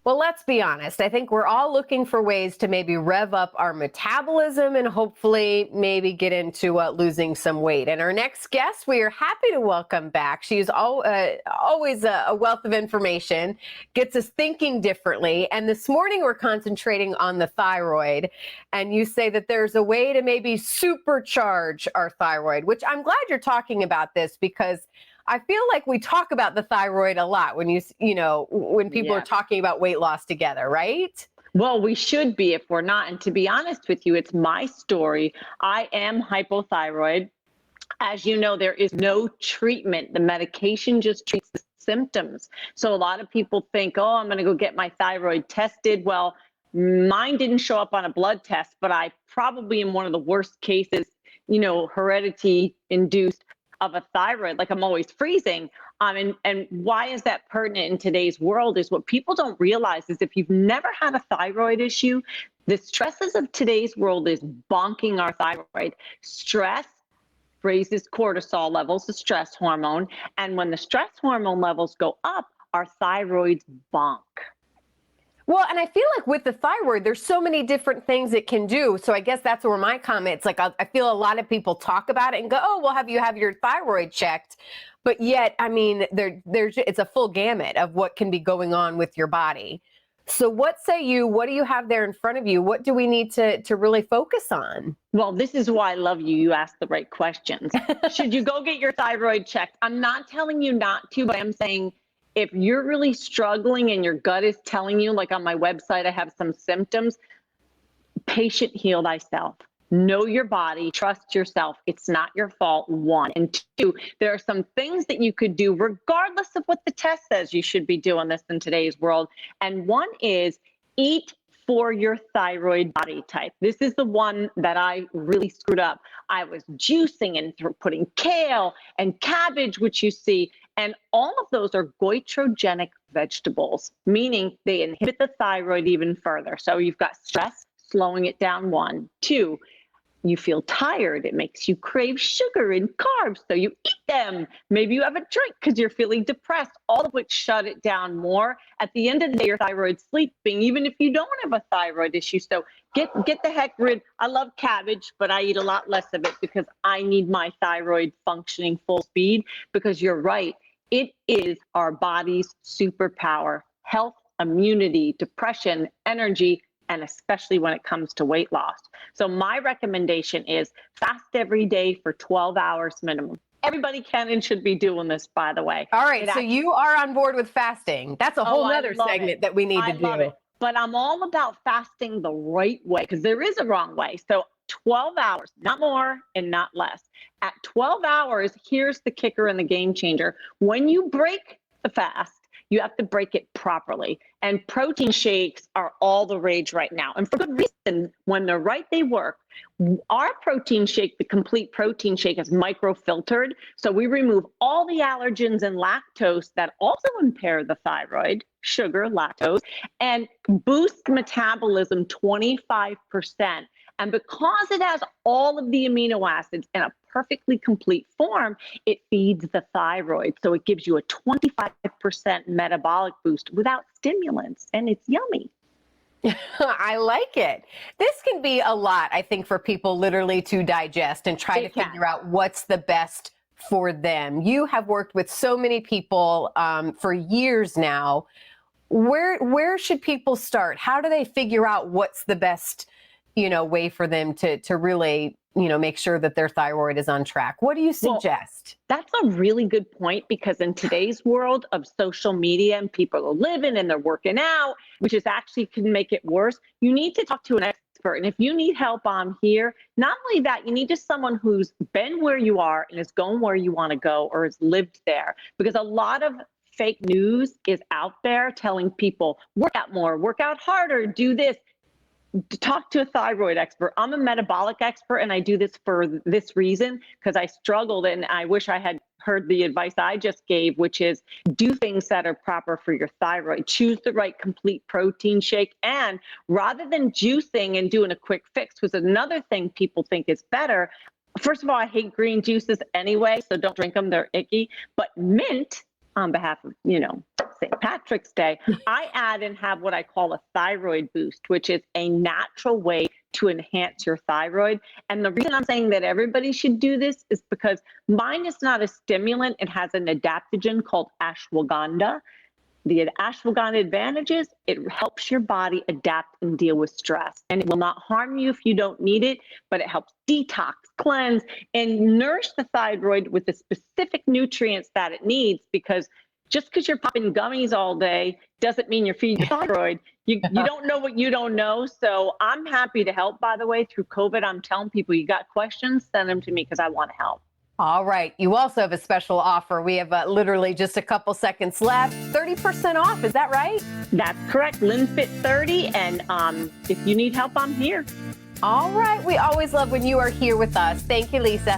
Well, let's be honest. I think we're all looking for ways to maybe rev up our metabolism and hopefully maybe get into losing some weight. And our next guest, we are happy to welcome back. She's always a wealth of information, gets us thinking differently. And this morning we're concentrating on the thyroid. And you say that there's a way to maybe supercharge our thyroid, which I'm glad you're talking about this because I feel like we talk about the thyroid a lot when when people are talking about weight loss together, right? Well, we should be if we're not. And to be honest with you, it's my story. I am hypothyroid. As you know, there is no treatment. The medication just treats the symptoms. So a lot of people think, oh, I'm going to go get my thyroid tested. Well, mine didn't show up on a blood test, but I probably am one of the worst cases, heredity induced of a thyroid, like I'm always freezing. And why is that pertinent in today's world is what people don't realize is if you've never had a thyroid issue, the stresses of today's world is bonking our thyroid. Stress raises cortisol levels, the stress hormone. And when the stress hormone levels go up, our thyroids bonk. Well, and I feel like with the thyroid, there's so many different things it can do. So I guess that's where my comments, like I feel a lot of people talk about it and go, oh, well, have you have your thyroid checked? But yet, I mean, it's a full gamut of what can be going on with your body. So what do you have there in front of you? What do we need to really focus on? Well, this is why I love you. You asked the right questions. Should you go get your thyroid checked? I'm not telling you not to, but I'm saying if you're really struggling and your gut is telling you, like on my website, I have some symptoms, patient heal thyself. Know your body, trust yourself. It's not your fault, one. And two, there are some things that you could do regardless of what the test says you should be doing this in today's world. And one is eat for your thyroid body type. This is the one that I really screwed up. I was juicing and putting kale and cabbage, which you see, and all of those are goitrogenic vegetables, meaning they inhibit the thyroid even further. So you've got stress, slowing it down, one. Two, you feel tired. It makes you crave sugar and carbs, so you eat them. Maybe you have a drink because you're feeling depressed, all of which shut it down more. At the end of the day, your thyroid's sleeping, even if you don't have a thyroid issue. So get the heck rid. I love cabbage, but I eat a lot less of it because I need my thyroid functioning full speed, because you're right. It is our body's superpower: health, immunity, depression, energy, and especially when it comes to weight loss. So my recommendation is fast every day for 12 hours minimum. Everybody can and should be doing this, by the way. All right, so you are on board with fasting. That's a whole other segment that we need to do. I love it. But I'm all about fasting the right way, because there is a wrong way. So 12 hours, not more and not less. At 12 hours, here's the kicker and the game changer. When you break the fast, you have to break it properly. And protein shakes are all the rage right now. And for good reason. When they're right, they work. Our protein shake, the complete protein shake, is microfiltered. So we remove all the allergens and lactose that also impair the thyroid, sugar, lactose, and boost metabolism 25%. And because it has all of the amino acids in a perfectly complete form, it feeds the thyroid. So it gives you a 25% metabolic boost without stimulants, and it's yummy. I like it. This can be a lot, I think, for people literally to digest and try to figure out what's the best for them. You have worked with so many people for years now. Where should people start? How do they figure out what's the best way for them to really, make sure that their thyroid is on track? What do you suggest? Well, that's a really good point, because in today's world of social media and people are living and they're working out, which is actually can make it worse, you need to talk to an expert. And if you need help, I'm here. Not only that, you need just someone who's been where you are and is going where you want to go or has lived there, because a lot of fake news is out there telling people, work out more, work out harder, do this. Talk to a thyroid expert. I'm a metabolic expert, and I do this for this reason, because I struggled and I wish I had heard the advice I just gave, which is do things that are proper for your thyroid. Choose the right complete protein shake. And rather than juicing and doing a quick fix, was another thing people think is better. First of all, I hate green juices anyway, so don't drink them. They're icky. But mint, on behalf of, St. Patrick's Day, I add and have what I call a thyroid boost, which is a natural way to enhance your thyroid. And the reason I'm saying that everybody should do this is because mine is not a stimulant. It has an adaptogen called ashwagandha. The ashwagandha advantages, it helps your body adapt and deal with stress. And it will not harm you if you don't need it, but it helps detox, cleanse, and nourish the thyroid with the specific nutrients that it needs, because just because you're popping gummies all day doesn't mean you're feeding your thyroid. You don't know what you don't know. So I'm happy to help, by the way, through COVID. I'm telling people, you got questions, send them to me because I want to help. All right. You also have a special offer. We have literally just a couple seconds left. 30% off. Is that right? That's correct. LynFit30. And if you need help, I'm here. All right. We always love when you are here with us. Thank you, Lisa.